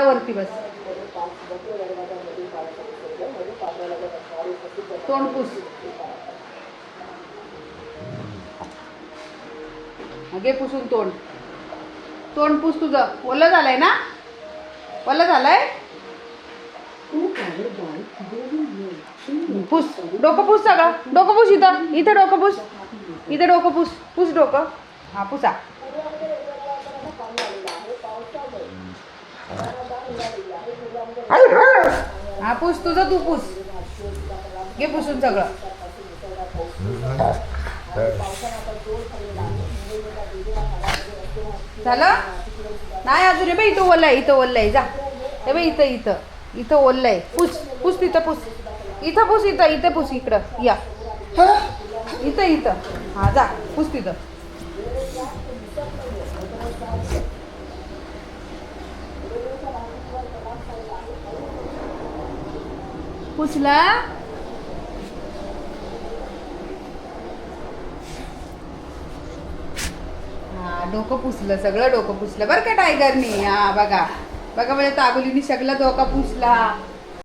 वरती बस. तोंड पुस. घे पुसून तोंड. तोंड पुस तुझं. ओलं झालंय ना. ओलं झालंय. पुस. डोकं पुस सगळं. डोकं पुस. इथं इथं डोकं पुस. इथं डोकं पुस. पुस डोकं. हा पुसा. हा पुस तुझं तू पुस. घे पुसून सगळं. झालं नाही अजून. बाई इथं ओलं आहे. इथं ओलं आहे. जा हे बाई इथं इथं इथं ओलं आहे. पुस. पुस तिथं पुस. इथं पुस. इथं इथं पुस. इकडं या. इथं इथं. हा जा पुस तिथं. पुसला. हा डोकं पुसलं. सगळं डोकं पुसलं बरं का टायगरनी. हा बघा बघा म्हणजे ताबुलीनी सगळं डोकं पुसला.